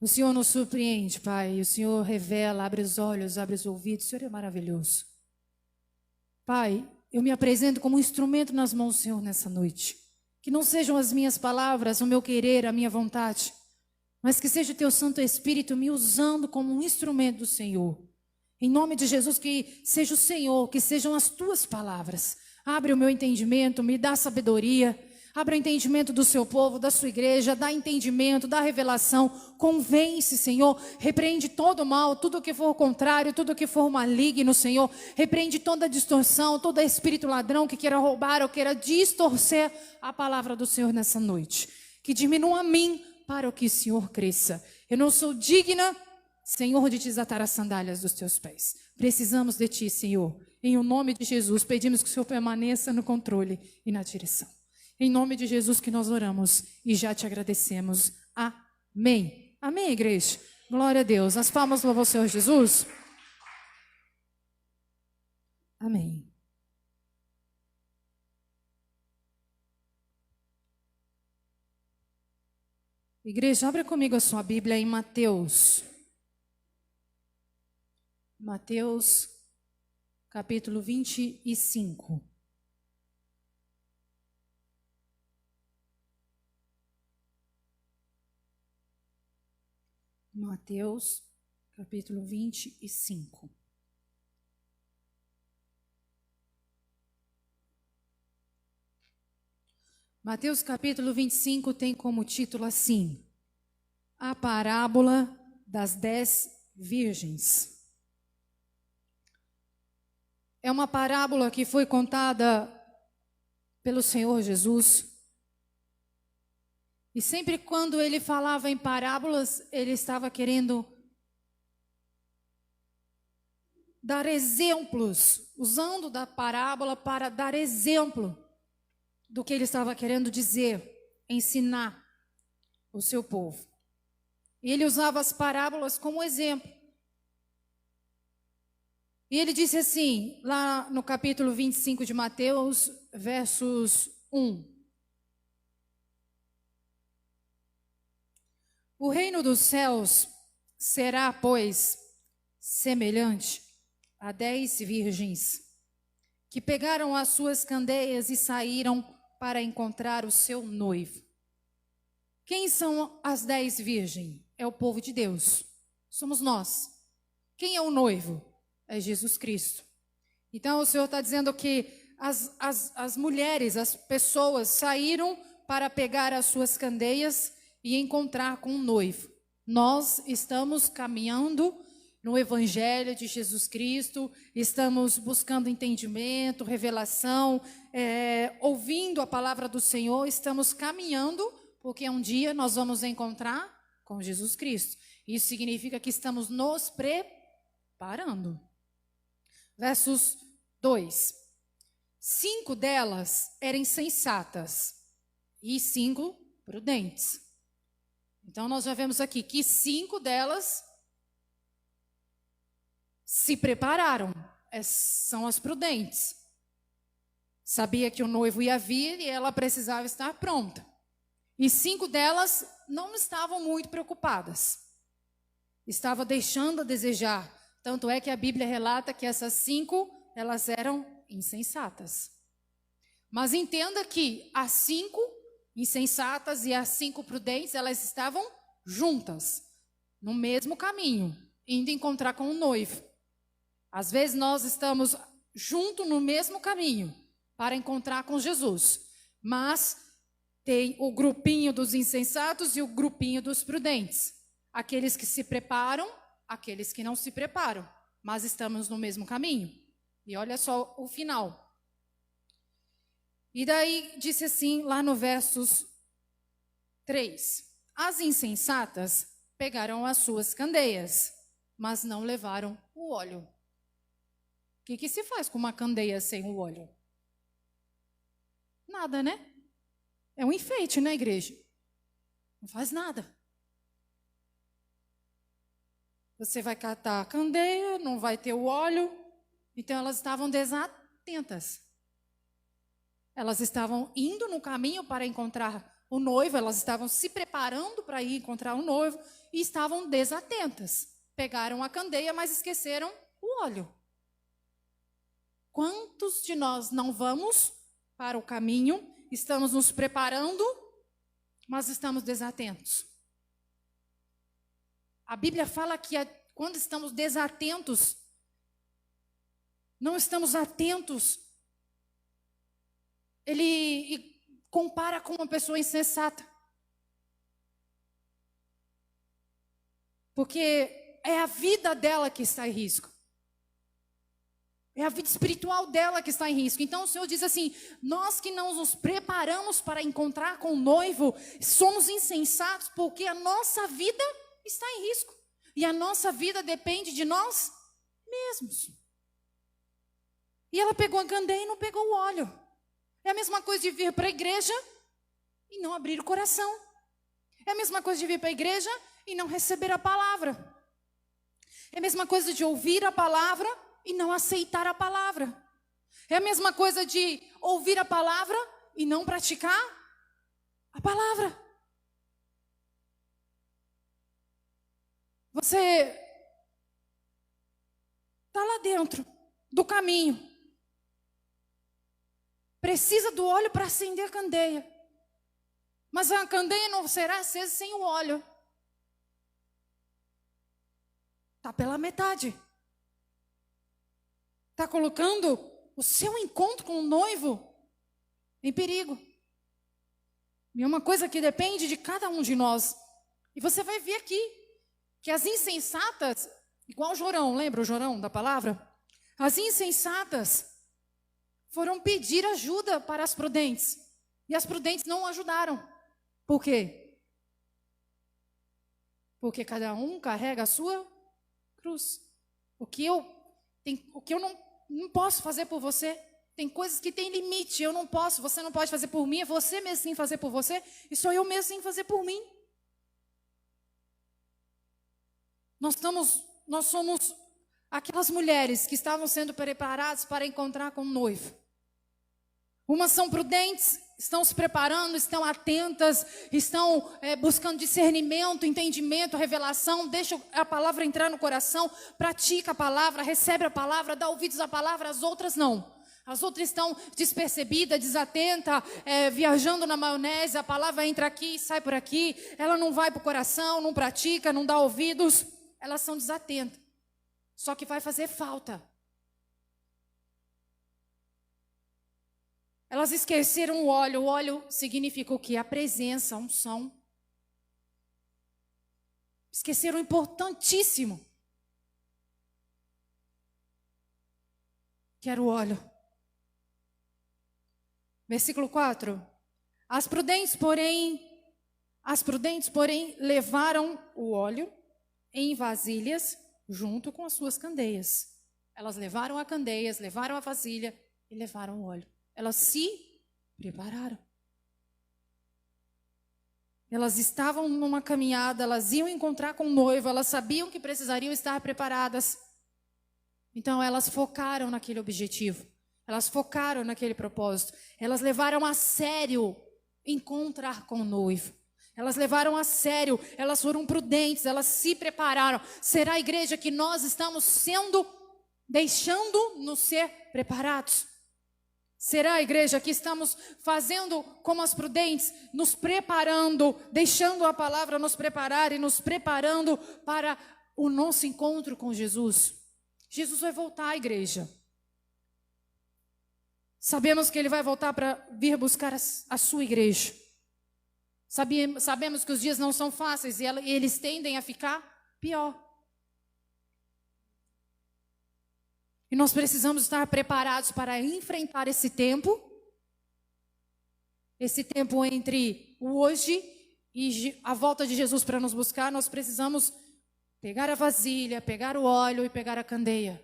O Senhor nos surpreende, Pai. O Senhor revela, abre os olhos, abre os ouvidos. O Senhor é maravilhoso. Pai, eu me apresento como um instrumento nas mãos do Senhor nessa noite. Que não sejam as minhas palavras, o meu querer, a minha vontade, mas que seja o Teu Santo Espírito me usando como um instrumento do Senhor. Em nome de Jesus, que seja o Senhor, que sejam as Tuas palavras. Abre o meu entendimento, me dá sabedoria. Abre o entendimento do Seu povo, da Sua igreja, dá entendimento, dá revelação. Convence, Senhor. Repreende todo o mal, tudo que for contrário, tudo que for maligno, Senhor. Repreende toda distorção, todo espírito ladrão que queira roubar ou queira distorcer a palavra do Senhor nessa noite. Que diminua a mim para que o Senhor cresça. Eu não sou digna, Senhor, de desatar as sandálias dos Teus pés. Precisamos de Ti, Senhor. Em o nome de Jesus, pedimos que o Senhor permaneça no controle e na direção. Em nome de Jesus que nós oramos e já te agradecemos. Amém. Amém, igreja. Glória a Deus. As palmas louvam o Senhor Jesus. Amém. Igreja, abra comigo a sua Bíblia em Mateus. Mateus, capítulo 25. Mateus, capítulo 25. Mateus, capítulo 25 tem como título assim: A parábola das 10 virgens. É uma parábola que foi contada pelo Senhor Jesus. E sempre quando ele falava em parábolas, ele estava querendo dar exemplos, usando da parábola para dar exemplo do que ele estava querendo dizer, ensinar o seu povo. E ele usava as parábolas como exemplo. E ele disse assim, lá no capítulo 25 de Mateus, versos 1. O reino dos céus será, pois, semelhante a 10 virgens que pegaram as suas candeias e saíram para encontrar o seu noivo. Quem são as 10 virgens? É o povo de Deus. Somos nós. Quem é o noivo? É Jesus Cristo. Então o Senhor está dizendo que as mulheres, as pessoas saíram para pegar as suas candeias e encontrar com um noivo. Nós estamos caminhando no Evangelho de Jesus Cristo, estamos buscando entendimento, revelação, ouvindo a palavra do Senhor, estamos caminhando, porque um dia nós vamos encontrar com Jesus Cristo. Isso significa que estamos nos preparando. Versos 2. 5 delas eram insensatas e 5 prudentes. Então, nós já vemos aqui que 5 delas se prepararam, são as prudentes. Sabia que o noivo ia vir e ela precisava estar pronta. E 5 delas não estavam muito preocupadas. Estavam deixando a desejar. Tanto é que a Bíblia relata que essas 5, elas eram insensatas. Mas entenda que as 5 insensatas e as 5 prudentes, elas estavam juntas, no mesmo caminho, indo encontrar com o noivo. Às vezes nós estamos juntos no mesmo caminho, para encontrar com Jesus. Mas tem o grupinho dos insensatos e o grupinho dos prudentes. Aqueles que se preparam, aqueles que não se preparam. Mas estamos no mesmo caminho. E olha só o final. E daí disse assim, lá no versos 3. As insensatas pegaram as suas candeias, mas não levaram o óleo. O que se faz com uma candeia sem o óleo? Nada, né? É um enfeite, né, igreja? Não faz nada. Você vai catar a candeia, não vai ter o óleo. Então elas estavam desatentas. Elas estavam indo no caminho para encontrar o noivo, elas estavam se preparando para ir encontrar o noivo e estavam desatentas. Pegaram a candeia, mas esqueceram o óleo. Quantos de nós não vamos para o caminho, estamos nos preparando, mas estamos desatentos? A Bíblia fala que quando estamos desatentos, não estamos atentos, ele compara com uma pessoa insensata. Porque é a vida dela que está em risco. É a vida espiritual dela que está em risco. Então o Senhor diz assim: nós que não nos preparamos para encontrar com o noivo, somos insensatos porque a nossa vida está em risco. E a nossa vida depende de nós mesmos. E ela pegou a candeia e não pegou o óleo. É a mesma coisa de vir para a igreja e não abrir o coração. É a mesma coisa de vir para a igreja e não receber a palavra. É a mesma coisa de ouvir a palavra e não aceitar a palavra. É a mesma coisa de ouvir a palavra e não praticar a palavra. Você está lá dentro do caminho. Precisa do óleo para acender a candeia. Mas a candeia não será acesa sem o óleo. Está pela metade. Está colocando o seu encontro com o noivo em perigo. E é uma coisa que depende de cada um de nós. E você vai ver aqui que as insensatas, igual o Jorão, lembra o Jorão da palavra? As insensatas foram pedir ajuda para as prudentes. E as prudentes não ajudaram. Por quê? Porque cada um carrega a sua cruz. O que eu não posso fazer por você, tem coisas que têm limite, eu não posso, você não pode fazer por mim, é você mesmo sem fazer por você, e sou eu mesmo sem fazer por mim. Nós somos aquelas mulheres que estavam sendo preparadas para encontrar com o noivo. Umas são prudentes, estão se preparando, estão atentas, estão buscando discernimento, entendimento, revelação, deixa a palavra entrar no coração, pratica a palavra, recebe a palavra, dá ouvidos à palavra. As outras não. As outras estão despercebidas, desatentas, viajando na maionese, a palavra entra aqui e sai por aqui, ela não vai para o coração, não pratica, não dá ouvidos, elas são desatentas. Só que vai fazer falta. Elas esqueceram o óleo significa o quê? A presença, a unção. Esqueceram o importantíssimo, que era o óleo. Versículo 4. As prudentes, porém, levaram o óleo em vasilhas junto com as suas candeias. Elas levaram a candeias, levaram a vasilha e levaram o óleo. Elas se prepararam. Elas estavam numa caminhada, elas iam encontrar com o noivo, elas sabiam que precisariam estar preparadas. Então elas focaram naquele objetivo, elas focaram naquele propósito. Elas levaram a sério encontrar com o noivo. Elas levaram a sério, elas foram prudentes, elas se prepararam. Será a igreja que nós estamos deixando-nos ser preparados? Será a igreja que estamos fazendo como as prudentes, nos preparando, deixando a palavra nos preparar e nos preparando para o nosso encontro com Jesus? Jesus vai voltar à igreja. Sabemos que Ele vai voltar para vir buscar a sua igreja. Sabemos que os dias não são fáceis e eles tendem a ficar pior. E nós precisamos estar preparados para enfrentar esse tempo entre o hoje e a volta de Jesus para nos buscar. Nós precisamos pegar a vasilha, pegar o óleo e pegar a candeia.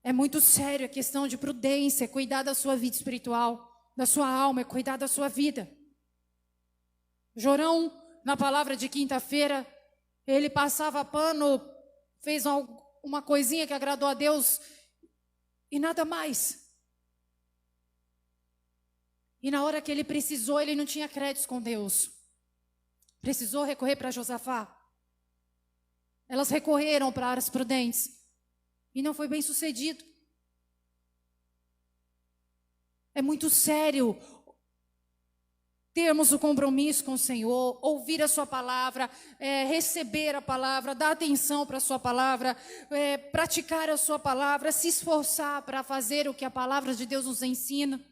É muito sério a questão de prudência, cuidar da sua vida espiritual, da sua alma, é cuidar da sua vida. Jorão, na palavra de quinta-feira, ele passava pano, fez uma coisinha que agradou a Deus e nada mais. E na hora que ele precisou, ele não tinha créditos com Deus. Precisou recorrer para Josafá. Elas recorreram para as prudentes. E não foi bem sucedido. É muito sério termos o compromisso com o Senhor, ouvir a sua palavra, receber a palavra, dar atenção para a sua palavra, praticar a sua palavra, se esforçar para fazer o que a palavra de Deus nos ensina.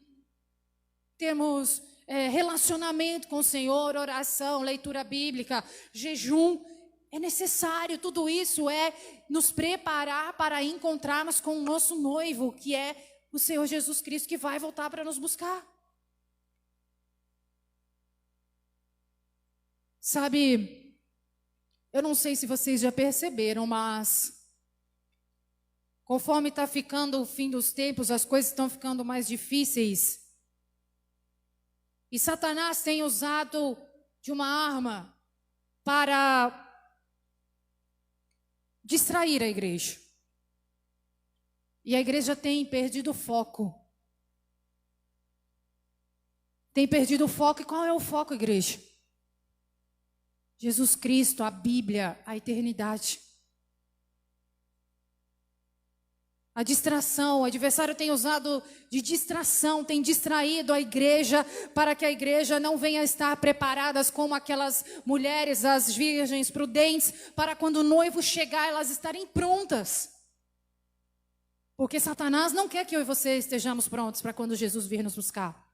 Termos relacionamento com o Senhor, oração, leitura bíblica, jejum. É necessário, tudo isso é nos preparar para encontrarmos com o nosso noivo, que é o Senhor Jesus Cristo, que vai voltar para nos buscar. Sabe, eu não sei se vocês já perceberam, mas conforme está ficando o fim dos tempos, as coisas estão ficando mais difíceis. E Satanás tem usado de uma arma para distrair a igreja. E a igreja tem perdido o foco. Tem perdido o foco. E qual é o foco, igreja? Jesus Cristo, a Bíblia, a eternidade. A distração, o adversário tem usado de distração, tem distraído a igreja para que a igreja não venha estar preparadas como aquelas mulheres, as virgens prudentes, para quando o noivo chegar, elas estarem prontas. Porque Satanás não quer que eu e você estejamos prontos para quando Jesus vir nos buscar.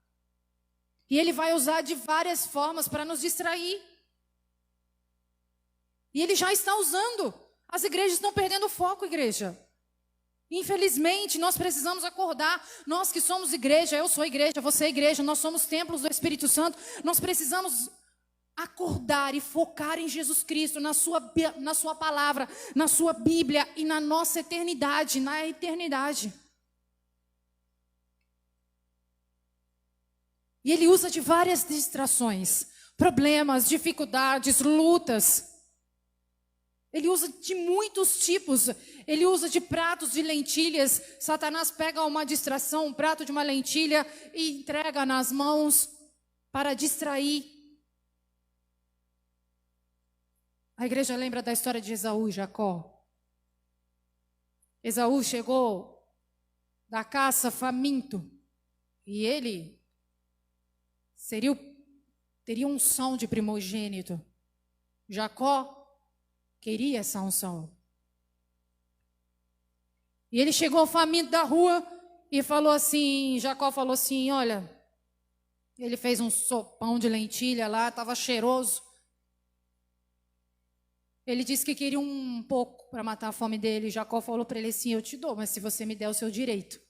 E ele vai usar de várias formas para nos distrair. E ele já está usando. As igrejas estão perdendo o foco, igreja. Infelizmente, nós precisamos acordar. Nós que somos igreja, eu sou igreja, você é igreja, nós somos templos do Espírito Santo. Nós precisamos acordar e focar em Jesus Cristo, na sua palavra, na sua Bíblia e na nossa eternidade, na eternidade. E ele usa de várias distrações, problemas, dificuldades, lutas. Ele usa de muitos tipos. Ele usa de pratos de lentilhas. Satanás pega uma distração, um prato de uma lentilha e entrega nas mãos para distrair. A igreja lembra da história de Esaú e Jacó. Esaú chegou da caça faminto e ele teria unção de primogênito. Jacó queria essa unção. E ele chegou faminto da rua e falou assim, Jacó falou assim, olha, ele fez um sopão de lentilha lá, estava cheiroso. Ele disse que queria um pouco para matar a fome dele. Jacó falou para ele assim, eu te dou, mas se você me der o seu direito.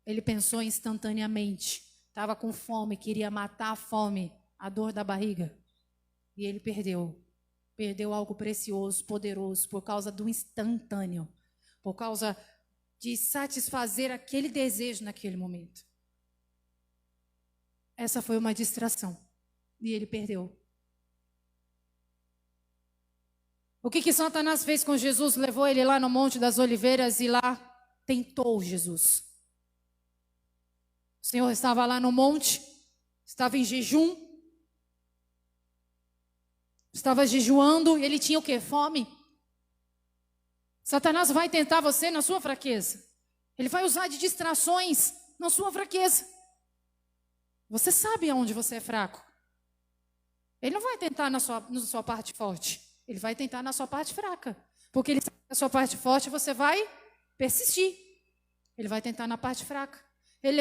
Ele pensou instantaneamente, estava com fome, queria matar a fome, a dor da barriga. E ele perdeu algo precioso, poderoso, por causa do instantâneo, por causa de satisfazer aquele desejo naquele momento. Essa foi uma distração, e ele perdeu. O que Satanás fez com Jesus? Levou ele lá no Monte das Oliveiras e lá tentou Jesus. O Senhor estava lá no monte, estava em jejum, estava jejuando, e ele tinha o quê? Fome. Satanás vai tentar você na sua fraqueza. Ele vai usar de distrações na sua fraqueza. Você sabe aonde você é fraco. Ele não vai tentar na sua parte forte. Ele vai tentar na sua parte fraca. Porque ele sabe que na sua parte forte você vai persistir. Ele vai tentar na parte fraca. Ele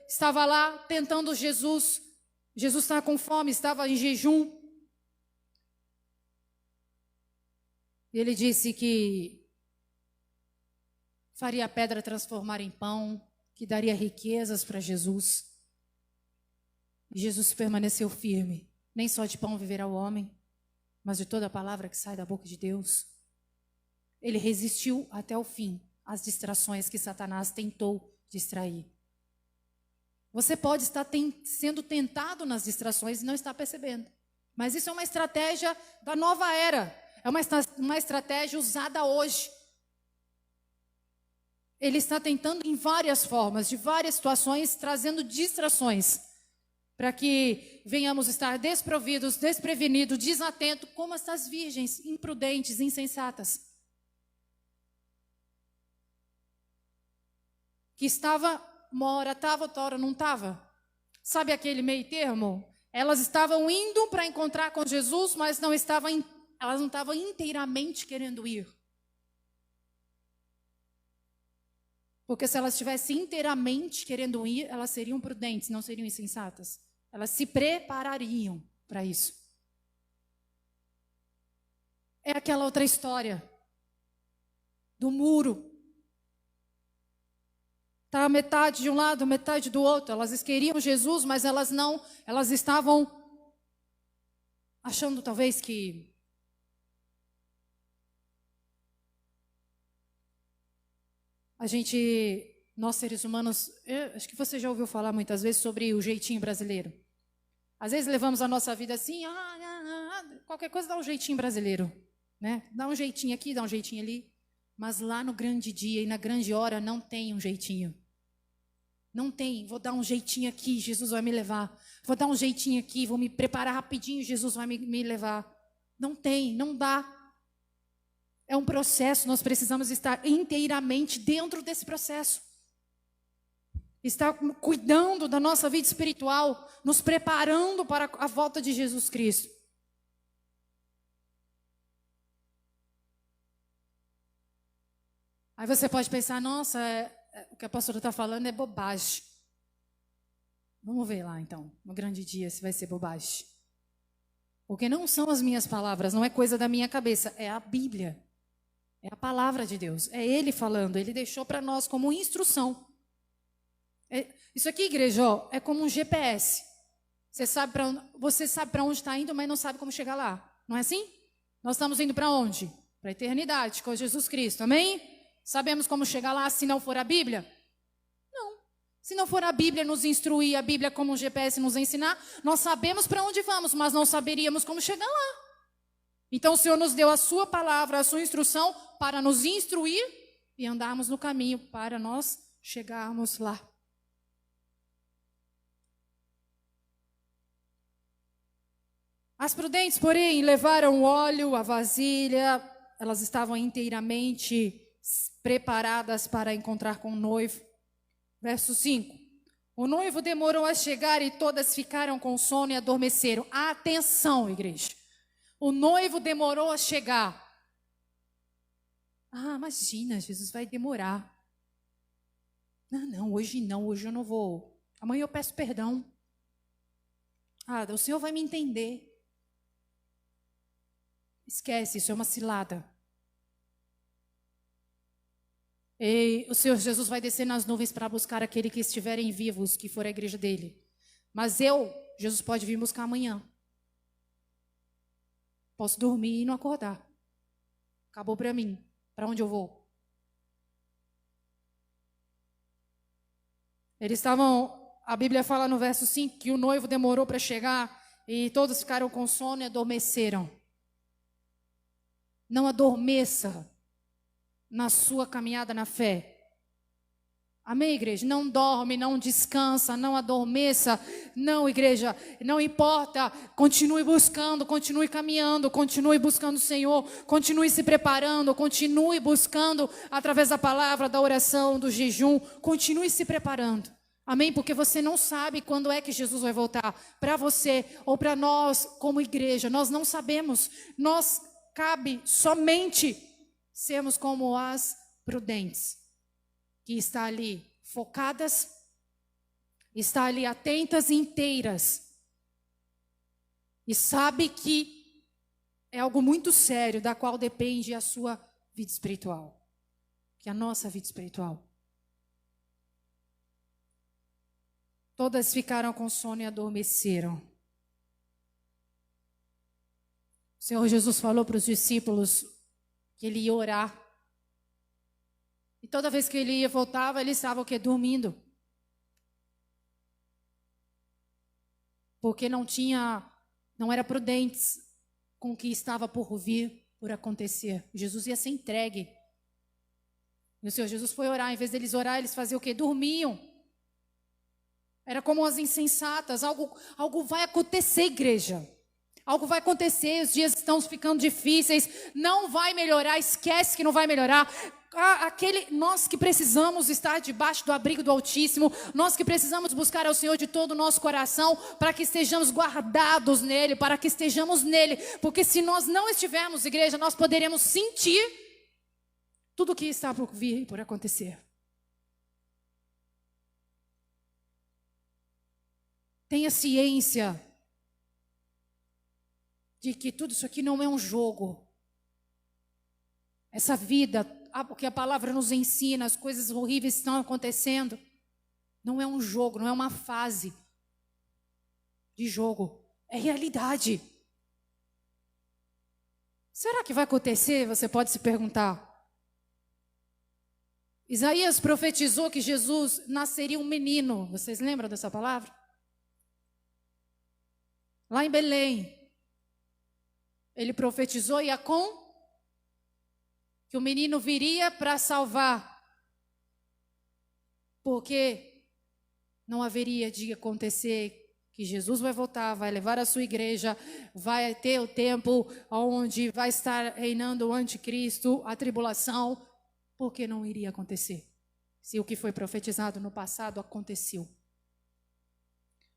estava lá tentando Jesus. Jesus estava com fome, estava em jejum. E ele disse que faria a pedra transformar em pão, que daria riquezas para Jesus. E Jesus permaneceu firme. Nem só de pão viverá o homem, mas de toda a palavra que sai da boca de Deus. Ele resistiu até o fim às distrações que Satanás tentou distrair. Você pode estar sendo tentado nas distrações e não estar percebendo. Mas isso é uma estratégia da nova era. É uma estratégia usada hoje. ele está tentando em várias formas, de várias situações, trazendo distrações, para que venhamos estar desprovidos, desprevenidos, desatentos, como essas virgens imprudentes, insensatas. Que estava, uma hora estava, outra hora não estava. Sabe aquele meio termo? Elas estavam indo para encontrar com Jesus, mas elas não estavam inteiramente querendo ir. Porque se elas estivessem inteiramente querendo ir, elas seriam prudentes, não seriam insensatas. Elas se preparariam para isso. É aquela outra história do muro. Está metade de um lado, metade do outro. Elas queriam Jesus, mas elas estavam achando talvez que nós seres humanos, acho que você já ouviu falar muitas vezes sobre o jeitinho brasileiro. Às vezes levamos a nossa vida assim, qualquer coisa dá um jeitinho brasileiro, né? Dá um jeitinho aqui, dá um jeitinho ali. Mas lá no grande dia e na grande hora não tem um jeitinho. Não tem, vou dar um jeitinho aqui, Jesus vai me levar. Vou dar um jeitinho aqui, vou me preparar rapidinho, Jesus vai me levar. Não tem, não dá. É um processo, nós precisamos estar inteiramente dentro desse processo. Estar cuidando da nossa vida espiritual, nos preparando para a volta de Jesus Cristo. Aí você pode pensar, nossa, o que a pastora está falando é bobagem. Vamos ver lá então, no grande dia, se vai ser bobagem. Porque não são as minhas palavras, não é coisa da minha cabeça, é a Bíblia. É a palavra de Deus, é Ele falando, Ele deixou para nós como instrução. Isso aqui, igreja, é como um GPS. Você sabe para onde está indo, mas não sabe como chegar lá. Não é assim? Nós estamos indo para onde? Para a eternidade, com Jesus Cristo, amém? Sabemos como chegar lá se não for a Bíblia? Não. Se não for a Bíblia nos instruir, a Bíblia como um GPS nos ensinar, nós sabemos para onde vamos, mas não saberíamos como chegar lá. Então o Senhor nos deu a sua palavra, a sua instrução para nos instruir e andarmos no caminho para nós chegarmos lá. As prudentes, porém, levaram o óleo, a vasilha, elas estavam inteiramente preparadas para encontrar com o noivo. Verso 5. O noivo demorou a chegar e todas ficaram com sono e adormeceram. Atenção, igreja. O noivo demorou a chegar. Imagina, Jesus vai demorar. Não, hoje eu não vou. Amanhã eu peço perdão. O Senhor vai me entender. Esquece, isso é uma cilada. E o Senhor Jesus vai descer nas nuvens para buscar aquele que estiverem vivos, que for a igreja dele. Mas Jesus pode vir buscar amanhã. Posso dormir e não acordar. Acabou para mim. Para onde eu vou? A Bíblia fala no verso 5 que o noivo demorou para chegar e todos ficaram com sono e adormeceram. Não adormeça na sua caminhada na fé. Amém, igreja? Não dorme, não descansa, não adormeça. Não, igreja, não importa. Continue buscando, continue caminhando, continue buscando o Senhor, continue se preparando, continue buscando através da palavra, da oração, do jejum. Continue se preparando. Amém? Porque você não sabe quando é que Jesus vai voltar. Para você ou para nós como igreja, nós não sabemos. Cabe somente sermos como as prudentes. Que está ali focadas, está ali atentas e inteiras. E sabe que é algo muito sério, da qual depende a sua vida espiritual. Que é a nossa vida espiritual. Todas ficaram com sono e adormeceram. O Senhor Jesus falou para os discípulos que Ele ia orar. E toda vez que ele voltava, ele estava o quê? Dormindo. Porque não era prudentes com o que estava por vir, por acontecer. Jesus ia ser entregue. E o Senhor Jesus foi orar. Em vez deles orar, eles faziam o quê? Dormiam. Era como as insensatas. Algo vai acontecer, igreja. Algo vai acontecer. Os dias estão ficando difíceis. Não vai melhorar. Esquece que não vai melhorar. Nós que precisamos estar debaixo do abrigo do Altíssimo, nós que precisamos buscar ao Senhor de todo o nosso coração, para que estejamos guardados nele, para que estejamos nele, porque se nós não estivermos, igreja, nós poderemos sentir tudo o que está por vir e por acontecer. Tenha ciência de que tudo isso aqui não é um jogo. Essa vida, porque a palavra nos ensina, as coisas horríveis estão acontecendo. Não é um jogo, não é uma fase de jogo. É realidade. Será que vai acontecer? Você pode se perguntar. Isaías profetizou que Jesus nasceria um menino. Vocês lembram dessa palavra? Lá em Belém. Ele profetizou que o menino viria para salvar, porque não haveria de acontecer que Jesus vai voltar, vai levar a sua igreja, vai ter o tempo onde vai estar reinando o anticristo, a tribulação, porque não iria acontecer, se o que foi profetizado no passado aconteceu.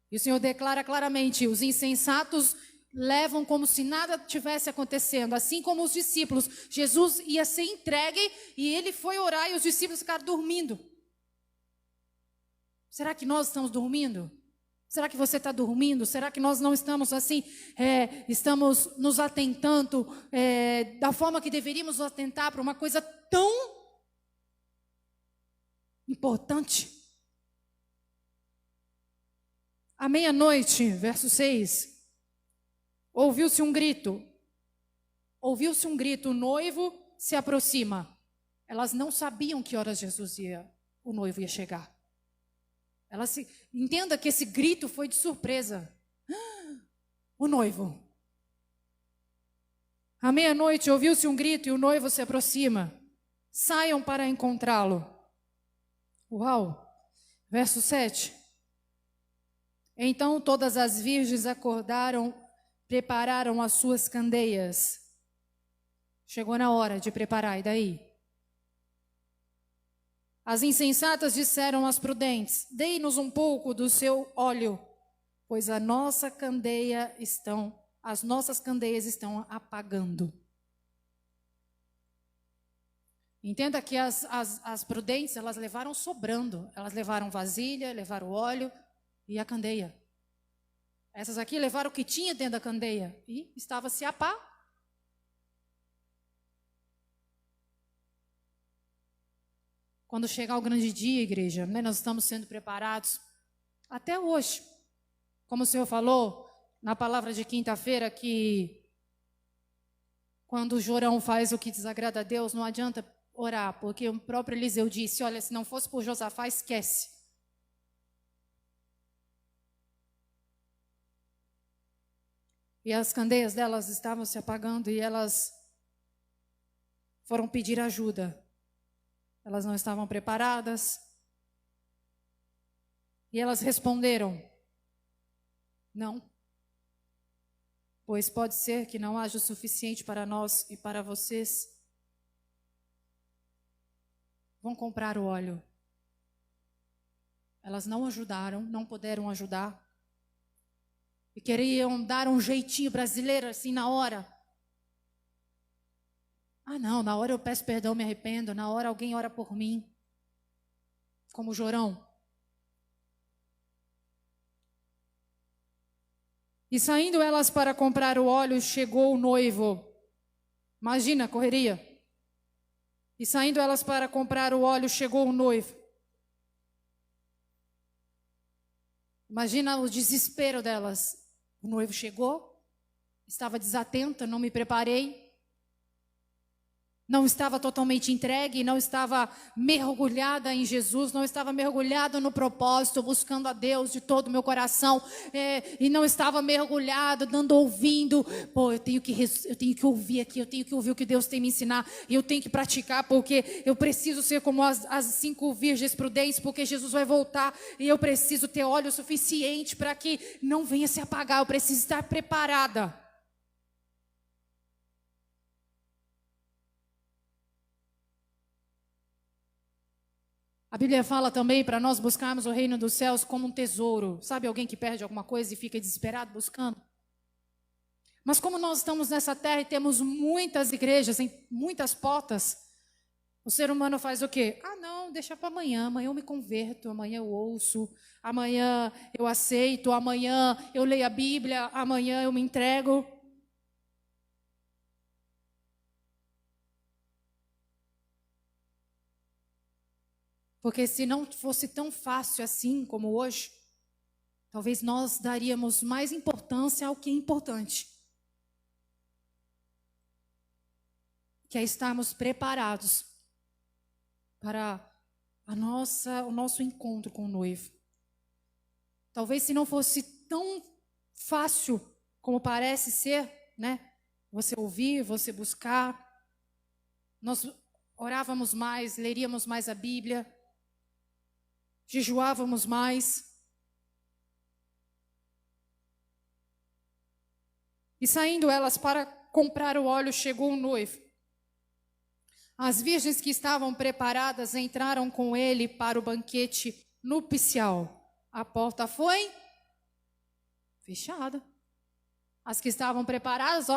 E o Senhor declara claramente, os insensatos levam como se nada tivesse acontecendo, assim como os discípulos. Jesus ia ser entregue e ele foi orar e os discípulos ficaram dormindo. Será que nós estamos dormindo? Será que você está dormindo? Será que nós não estamos assim, estamos nos atentando da forma que deveríamos nos atentar para uma coisa tão importante? À meia-noite, verso 6... ouviu-se um grito, o noivo se aproxima. Elas não sabiam que horas o noivo ia chegar. Entenda que esse grito foi de surpresa. O noivo. À meia-noite ouviu-se um grito e o noivo se aproxima. Saiam para encontrá-lo. Uau! Verso 7. Então todas as virgens acordaram, prepararam as suas candeias. Chegou na hora de preparar, e daí? As insensatas disseram às prudentes: dei-nos um pouco do seu óleo, pois as nossas candeias estão apagando. Entenda que as prudentes, elas levaram sobrando. Elas levaram vasilha, levaram óleo e a candeia. Essas aqui levaram o que tinha dentro da candeia e estava se apá. Quando chegar o grande dia, igreja, nós estamos sendo preparados até hoje. Como o Senhor falou na palavra de quinta-feira, que quando o Jorão faz o que desagrada a Deus, não adianta orar, porque o próprio Eliseu disse: olha, se não fosse por Josafá, esquece. E as candeias delas estavam se apagando e elas foram pedir ajuda. Elas não estavam preparadas. E elas responderam: não. Pois pode ser que não haja o suficiente para nós e para vocês. Vão comprar o óleo. Elas não ajudaram, não puderam ajudar. E queriam dar um jeitinho brasileiro assim na hora. Ah, não, na hora eu peço perdão, me arrependo. Na hora alguém ora por mim. Como o Jorão. E saindo elas para comprar o óleo, chegou o noivo. Imagina a correria. E saindo elas para comprar o óleo, chegou o noivo. Imagina o desespero delas. O noivo chegou, estava desatenta, não me preparei. não estava totalmente entregue, não estava mergulhada em Jesus, não estava mergulhada no propósito, buscando a Deus de todo o meu coração, e não estava mergulhada, ouvindo, pô, eu tenho que ouvir aqui, eu tenho que ouvir o que Deus tem me ensinar, e eu tenho que praticar, porque eu preciso ser como as 5 virgens prudentes, porque Jesus vai voltar, e eu preciso ter óleo suficiente para que não venha se apagar, eu preciso estar preparada. A Bíblia fala também para nós buscarmos o reino dos céus como um tesouro. Sabe alguém que perde alguma coisa e fica desesperado buscando? Mas como nós estamos nessa terra e temos muitas igrejas, em muitas portas, o ser humano faz o quê? Ah, não, deixa para amanhã. Amanhã eu me converto, amanhã eu ouço, amanhã eu aceito, amanhã eu leio a Bíblia, amanhã eu me entrego. Porque se não fosse tão fácil assim como hoje, talvez nós daríamos mais importância ao que é importante. Que é estarmos preparados para o nosso encontro com o noivo. Talvez se não fosse tão fácil como parece ser, né? Você ouvir, você buscar. Nós orávamos mais, leríamos mais a Bíblia. Jejuávamos mais. E saindo elas para comprar o óleo, chegou o noivo. As virgens que estavam preparadas entraram com ele para o banquete nupcial. A porta foi fechada. As que estavam preparadas,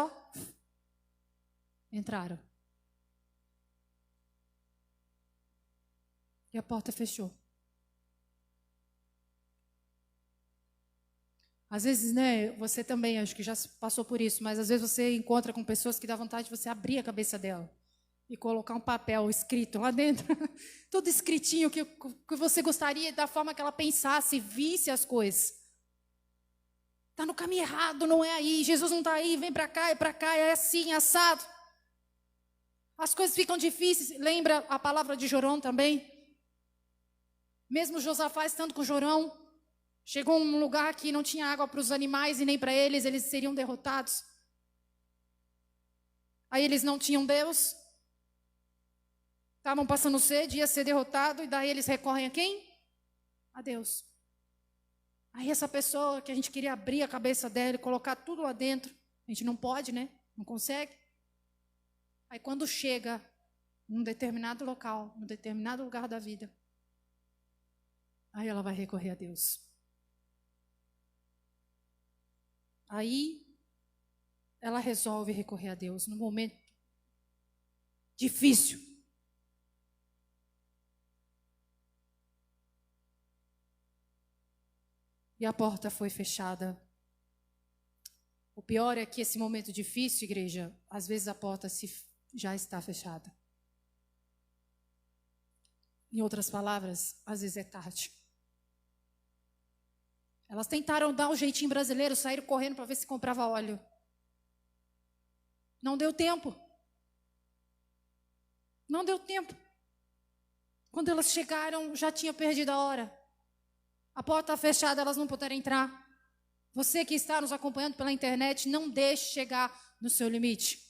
entraram. E a porta fechou. Às vezes, né, você também, acho que já passou por isso, mas às vezes você encontra com pessoas que dá vontade de você abrir a cabeça dela e colocar um papel escrito lá dentro, tudo escritinho, que você gostaria, da forma que ela pensasse, visse as coisas. Está no caminho errado, não é aí, Jesus não está aí, vem para cá, é assim, assado. As coisas ficam difíceis, lembra a palavra de Jorão também? Mesmo Josafá estando com Jorão, chegou a um lugar que não tinha água para os animais e nem para eles seriam derrotados. Aí eles não tinham Deus, estavam passando sede, ia ser derrotado, e daí eles recorrem a quem? A Deus. Aí essa pessoa que a gente queria abrir a cabeça dela e colocar tudo lá dentro, a gente não pode, né? Não consegue. Aí quando chega num determinado local, num determinado lugar da vida, aí ela vai recorrer a Deus. Aí ela resolve recorrer a Deus no momento difícil. E a porta foi fechada. O pior é que esse momento difícil, igreja, às vezes a porta já está fechada. Em outras palavras, às vezes é tarde. Elas tentaram dar o jeitinho brasileiro, saíram correndo para ver se comprava óleo. Não deu tempo. Não deu tempo. Quando elas chegaram, já tinha perdido a hora. A porta fechada, elas não puderam entrar. Você que está nos acompanhando pela internet, não deixe chegar no seu limite.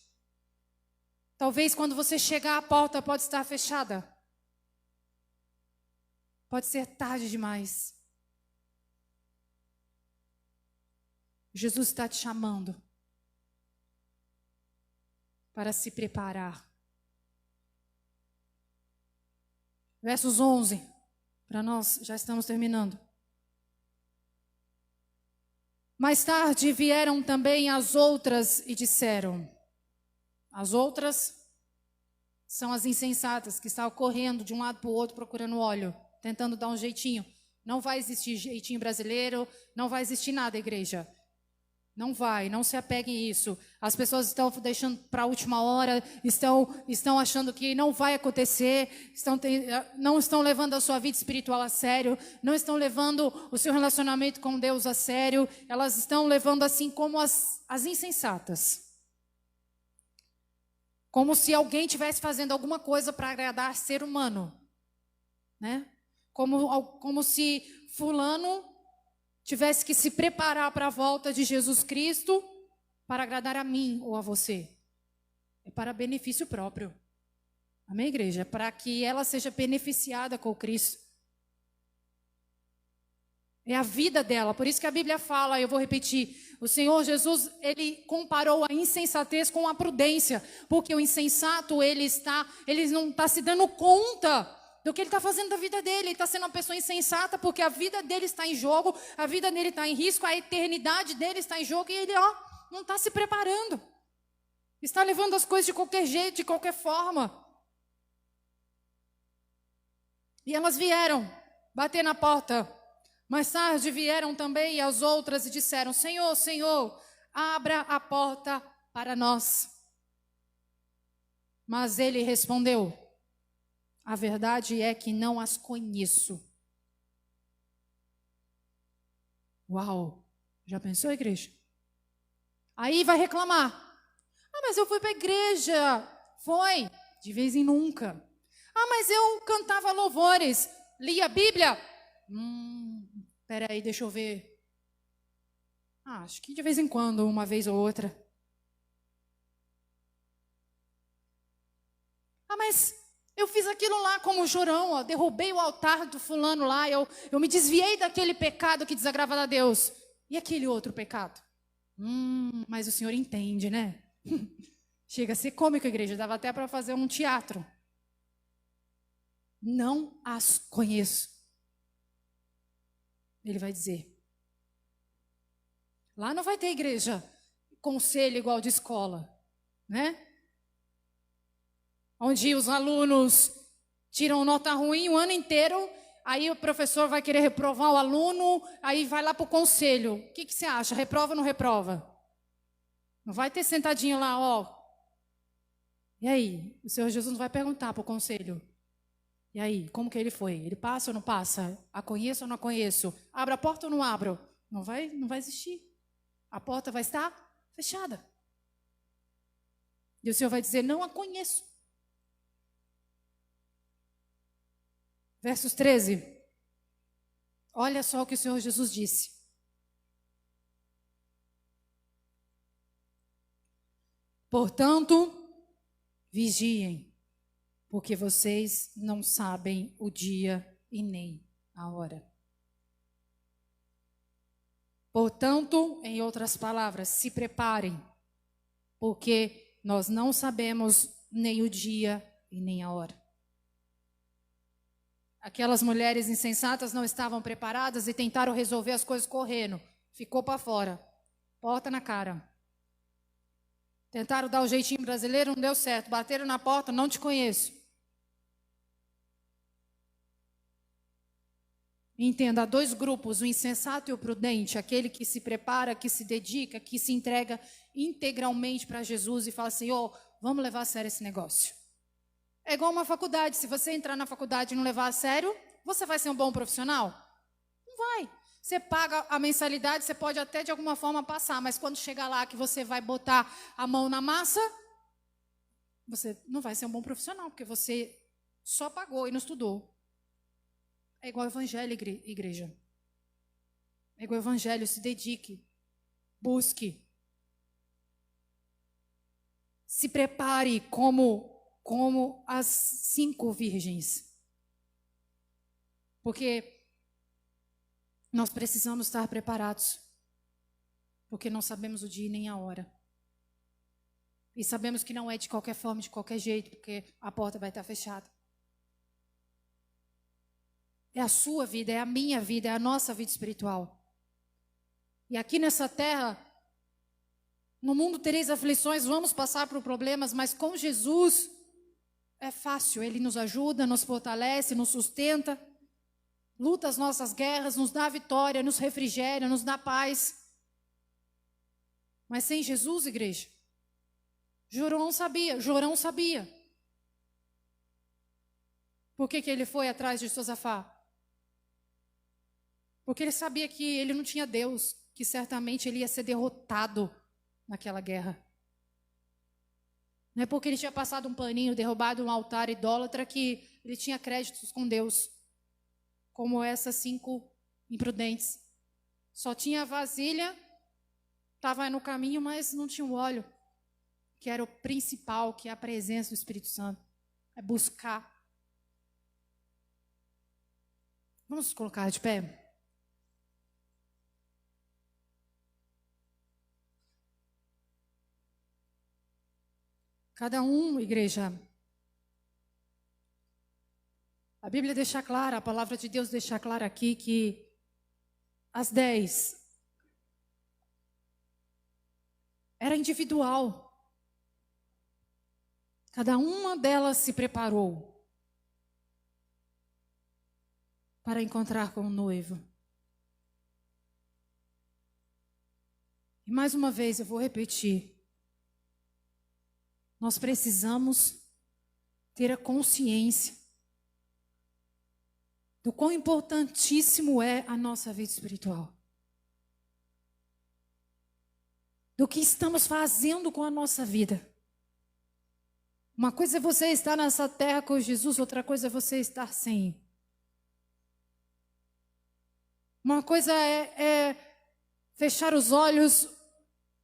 Talvez quando você chegar, a porta pode estar fechada. Pode ser tarde demais. Jesus está te chamando para se preparar. Versos 11, para nós, já estamos terminando. Mais tarde vieram também as outras e disseram. As outras são as insensatas que estavam correndo de um lado para o outro procurando óleo, tentando dar um jeitinho. Não vai existir jeitinho brasileiro, não vai existir nada, igreja. Não vai, não se apeguem a isso. As pessoas estão deixando para a última hora, estão achando que não vai acontecer, não estão levando a sua vida espiritual a sério, não estão levando o seu relacionamento com Deus a sério, elas estão levando assim como as insensatas. Como se alguém estivesse fazendo alguma coisa para agradar ser humano, né? Como se fulano tivesse que se preparar para a volta de Jesus Cristo para agradar a mim ou a você. É para benefício próprio. Amém, igreja? Para que ela seja beneficiada com Cristo. É a vida dela. Por isso que a Bíblia fala, eu vou repetir, o Senhor Jesus, ele comparou a insensatez com a prudência. Porque o insensato, ele não está se dando conta do que ele está fazendo da vida dele. Ele está sendo uma pessoa insensata porque a vida dele está em jogo, a vida dele está em risco, a eternidade dele está em jogo e ele, não está se preparando. Está levando as coisas de qualquer jeito, de qualquer forma. E elas vieram bater na porta. Mais tarde vieram também as outras e disseram: Senhor, Senhor, abra a porta para nós. Mas ele respondeu: a verdade é que não as conheço. Uau! Já pensou, igreja? Aí vai reclamar: mas eu fui para a igreja. Foi, de vez em nunca. Mas eu cantava louvores, lia a Bíblia. Peraí, deixa eu ver. Acho que de vez em quando, uma vez ou outra. Mas eu fiz aquilo lá como chorão, derrubei o altar do fulano lá, eu me desviei daquele pecado que desagradava a Deus. E aquele outro pecado? Mas o Senhor entende, né? Chega a ser cômico, igreja, dava até para fazer um teatro. Não as conheço. Ele vai dizer. Lá não vai ter igreja, conselho igual de escola, né? Onde os alunos tiram nota ruim o ano inteiro, aí o professor vai querer reprovar o aluno, aí vai lá para o conselho. O que você acha? Reprova ou não reprova? Não vai ter sentadinho lá, E aí? O Senhor Jesus não vai perguntar para o conselho. E aí, como que ele foi? Ele passa ou não passa? A conheço ou não a conheço? Abro a porta ou não abro? Não vai existir. A porta vai estar fechada. E o Senhor vai dizer: não a conheço. Versos 13. Olha só o que o Senhor Jesus disse. Portanto, vigiem, porque vocês não sabem o dia e nem a hora. Portanto, em outras palavras, se preparem, porque nós não sabemos nem o dia e nem a hora. Aquelas mulheres insensatas não estavam preparadas e tentaram resolver as coisas correndo. Ficou para fora, porta na cara. Tentaram dar o jeitinho brasileiro, não deu certo. Bateram na porta, não te conheço. Entenda, há dois grupos, o insensato e o prudente. Aquele que se prepara, que se dedica, que se entrega integralmente para Jesus e fala: Senhor, vamos levar a sério esse negócio. É igual uma faculdade. Se você entrar na faculdade e não levar a sério, você vai ser um bom profissional? Não vai. Você paga a mensalidade, você pode até de alguma forma passar, mas quando chegar lá que você vai botar a mão na massa, você não vai ser um bom profissional, porque você só pagou e não estudou. É igual ao evangelho, igreja. É igual ao evangelho, se dedique, busque. Se prepare como as 5 virgens. Porque nós precisamos estar preparados. Porque não sabemos o dia nem a hora. E sabemos que não é de qualquer forma, de qualquer jeito, porque a porta vai estar fechada. É a sua vida, é a minha vida, é a nossa vida espiritual. E aqui nessa terra, no mundo tereis aflições, vamos passar por problemas, mas com Jesus é fácil. Ele nos ajuda, nos fortalece, nos sustenta, luta as nossas guerras, nos dá vitória, nos refrigera, nos dá paz. Mas sem Jesus, igreja, Jorão sabia. Por que ele foi atrás de Josafá? Porque ele sabia que ele não tinha Deus, que certamente ele ia ser derrotado naquela guerra. Não é porque ele tinha passado um paninho, derrubado um altar idólatra, que ele tinha créditos com Deus, como essas 5 imprudentes. Só tinha a vasilha, estava no caminho, mas não tinha o óleo, que era o principal, que é a presença do Espírito Santo. É buscar. Vamos colocar de pé? Cada um, igreja. A Bíblia deixa clara, a palavra de Deus deixa clara aqui que as 10 era individual. Cada uma delas se preparou para encontrar com o noivo. E mais uma vez eu vou repetir. Nós precisamos ter a consciência do quão importantíssimo é a nossa vida espiritual. Do que estamos fazendo com a nossa vida. Uma coisa é você estar nessa terra com Jesus, outra coisa é você estar sem. Uma coisa é fechar os olhos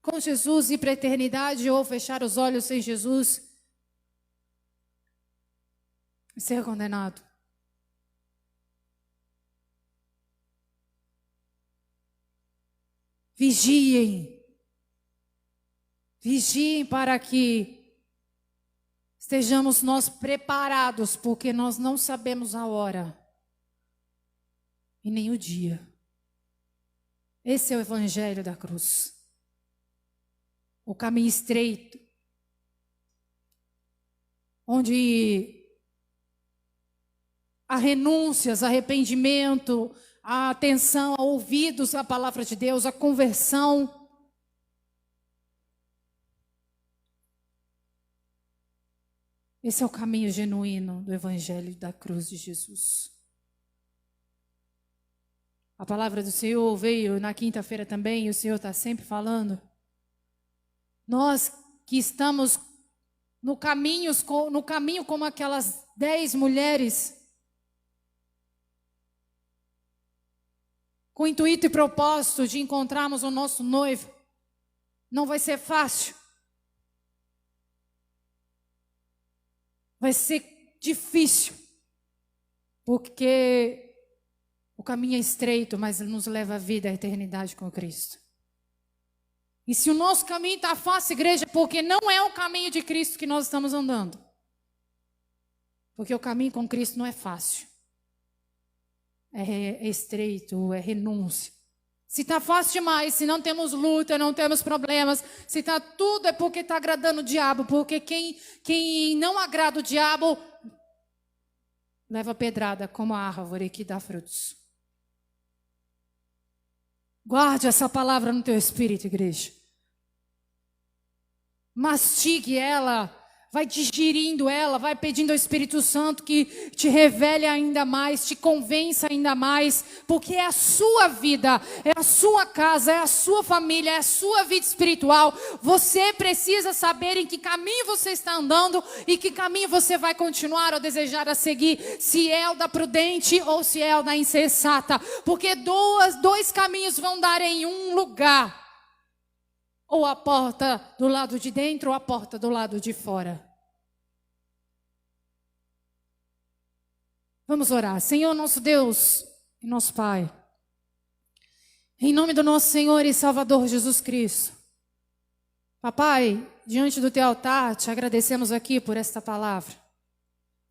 com Jesus e ir para a eternidade, ou fechar os olhos sem Jesus e ser condenado. Vigiem. Vigiem para que estejamos nós preparados, porque nós não sabemos a hora e nem o dia. Esse é o Evangelho da cruz. O caminho estreito, onde há renúncias, arrependimento, a atenção, a ouvidos à palavra de Deus, a conversão. Esse é o caminho genuíno do Evangelho da cruz de Jesus. A palavra do Senhor veio na quinta-feira também, e o Senhor está sempre falando. Nós que estamos no caminho como aquelas 10 mulheres, com o intuito e propósito de encontrarmos o nosso noivo, não vai ser fácil. Vai ser difícil, porque o caminho é estreito, mas nos leva à vida, à eternidade com Cristo. E se o nosso caminho está fácil, igreja, porque não é o caminho de Cristo que nós estamos andando. Porque o caminho com Cristo não é fácil. É estreito, é renúncia. Se está fácil demais, se não temos luta, não temos problemas, se está tudo é porque está agradando o diabo. Porque quem não agrada o diabo, leva pedrada como a árvore que dá frutos. Guarde essa palavra no teu espírito, igreja. Mastigue ela, vai digerindo ela, vai pedindo ao Espírito Santo que te revele ainda mais, te convença ainda mais, porque é a sua vida, é a sua casa, é a sua família, é a sua vida espiritual. Você precisa saber em que caminho você está andando e que caminho você vai continuar ou desejar a seguir, se é o da prudente ou se é o da insensata, porque dois caminhos vão dar em um lugar. Ou a porta do lado de dentro ou a porta do lado de fora. Vamos orar. Senhor, nosso Deus e nosso Pai, em nome do nosso Senhor e Salvador Jesus Cristo. Papai, diante do teu altar, te agradecemos aqui por esta palavra,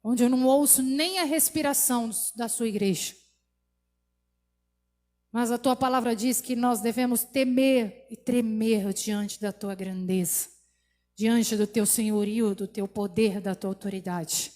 onde eu não ouço nem a respiração da sua igreja. Mas a tua palavra diz que nós devemos temer e tremer diante da tua grandeza, diante do teu senhorio, do teu poder, da tua autoridade.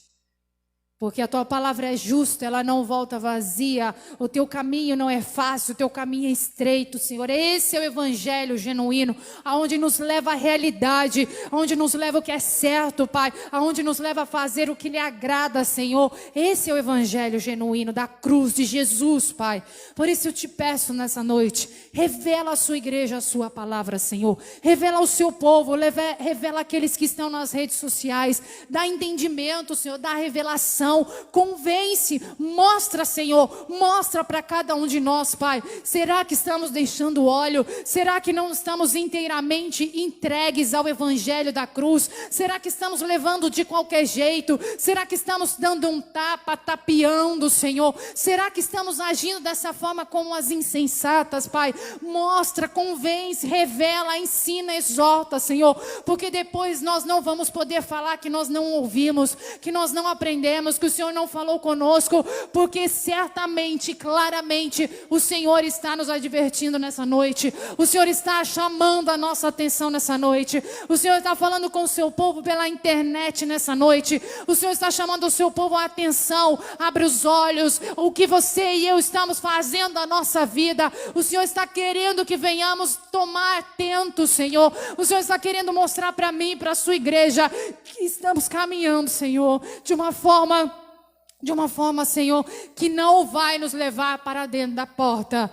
Porque a tua palavra é justa, ela não volta vazia. O teu caminho não é fácil, o teu caminho é estreito, Senhor. Esse é o evangelho genuíno, aonde nos leva à realidade, aonde nos leva o que é certo, Pai, aonde nos leva a fazer o que lhe agrada, Senhor. Esse é o evangelho genuíno da cruz de Jesus, Pai. Por isso eu te peço nessa noite, revela à sua igreja a sua palavra, Senhor. Revela ao seu povo, revela aqueles que estão nas redes sociais. Dá entendimento, Senhor, dá revelação. Convence, mostra, Senhor, mostra para cada um de nós, Pai. Será que estamos deixando óleo? Será que não estamos inteiramente entregues ao evangelho da cruz? Será que estamos levando de qualquer jeito? Será que estamos dando um tapa, tapeando, Senhor? Será que estamos agindo dessa forma como as insensatas, Pai? Mostra, convence, revela, ensina, exorta, Senhor, porque depois nós não vamos poder falar que nós não ouvimos, que nós não aprendemos, que o Senhor não falou conosco, porque certamente, claramente, o Senhor está nos advertindo nessa noite. O Senhor está chamando a nossa atenção nessa noite. O Senhor está falando com o seu povo pela internet nessa noite. O Senhor está chamando o seu povo à atenção. Abre os olhos. O que você e eu estamos fazendo na nossa vida. O Senhor está querendo que venhamos tomar atento, Senhor. O Senhor está querendo mostrar para mim, para a sua igreja, que estamos caminhando, Senhor, de uma forma, Senhor, que não vai nos levar para dentro da porta,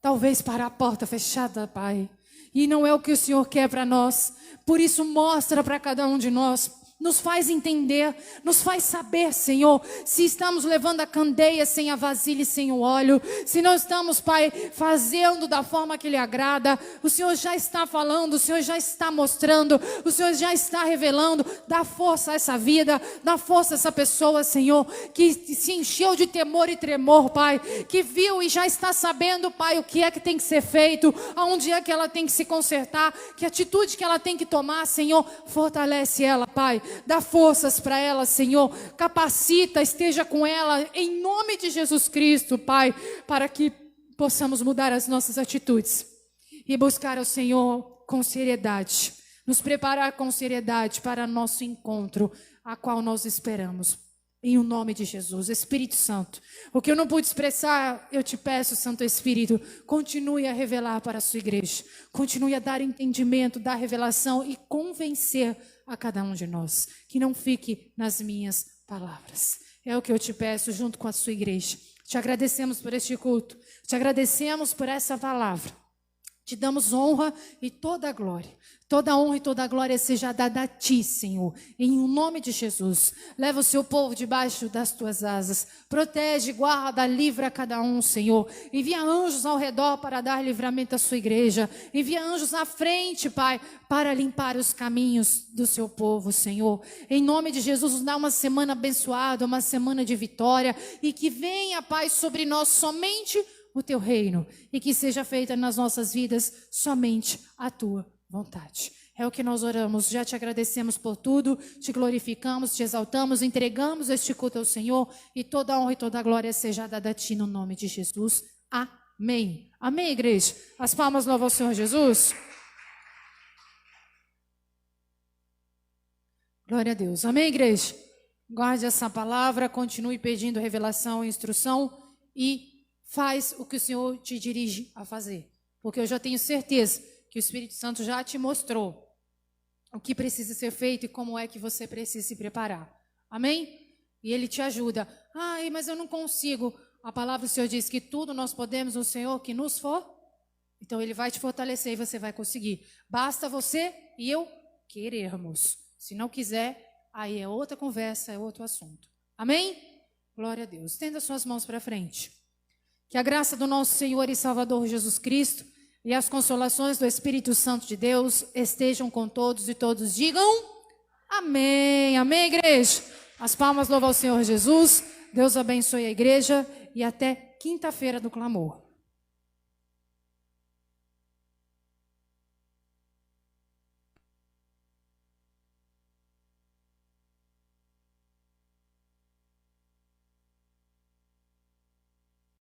talvez para a porta fechada, Pai. E não é o que o Senhor quer para nós. Por isso mostra para cada um de nós. Nos faz entender, nos faz saber, Senhor, se estamos levando a candeia sem a vasilha e sem o óleo, se não estamos, Pai, fazendo da forma que lhe agrada. O Senhor já está falando, o Senhor já está mostrando, o Senhor já está revelando. Dá força a essa vida, dá força a essa pessoa, Senhor, que se encheu de temor e tremor, Pai, que viu e já está sabendo, Pai, o que é que tem que ser feito, aonde é que ela tem que se consertar, que atitude que ela tem que tomar, Senhor. Fortalece ela, Pai. Dá forças para ela, Senhor. Capacita, esteja com ela, em nome de Jesus Cristo, Pai, para que possamos mudar as nossas atitudes e buscar ao Senhor com seriedade, nos preparar com seriedade para nosso encontro, a qual nós esperamos. Em o nome de Jesus. Espírito Santo, o que eu não pude expressar, eu te peço, Santo Espírito, continue a revelar para a sua igreja, continue a dar entendimento, dar revelação e convencer a cada um de nós, que não fique nas minhas palavras. É o que eu te peço junto com a sua igreja. Te agradecemos por este culto, te agradecemos por essa palavra. Te damos honra e toda a glória. Toda a honra e toda a glória seja dada a ti, Senhor. Em nome de Jesus. Leva o seu povo debaixo das tuas asas. Protege, guarda, livra cada um, Senhor. Envia anjos ao redor para dar livramento à sua igreja. Envia anjos à frente, Pai, para limpar os caminhos do seu povo, Senhor. Em nome de Jesus, nos dá uma semana abençoada, uma semana de vitória. E que venha, Pai, sobre nós somente o teu reino, e que seja feita nas nossas vidas somente a tua vontade. É o que nós oramos. Já te agradecemos por tudo, te glorificamos, te exaltamos, entregamos este culto ao Senhor, e toda a honra e toda a glória seja dada a ti no nome de Jesus. Amém. Amém, igreja. As palmas louvam ao Senhor Jesus. Glória a Deus. Amém, igreja. Guarde essa palavra, continue pedindo revelação e instrução e faz o que o Senhor te dirige a fazer. Porque eu já tenho certeza que o Espírito Santo já te mostrou o que precisa ser feito e como é que você precisa se preparar. Amém? E Ele te ajuda. Ai, mas eu não consigo. A palavra do Senhor diz que tudo nós podemos no Senhor que nos for. Então Ele vai te fortalecer e você vai conseguir. Basta você e eu querermos. Se não quiser, aí é outra conversa, é outro assunto. Amém? Glória a Deus. Estenda suas mãos para frente. Que a graça do nosso Senhor e Salvador Jesus Cristo e as consolações do Espírito Santo de Deus estejam com todos e todos digam amém. Amém, igreja? As palmas louvam ao Senhor Jesus. Deus abençoe a igreja e até quinta-feira do clamor.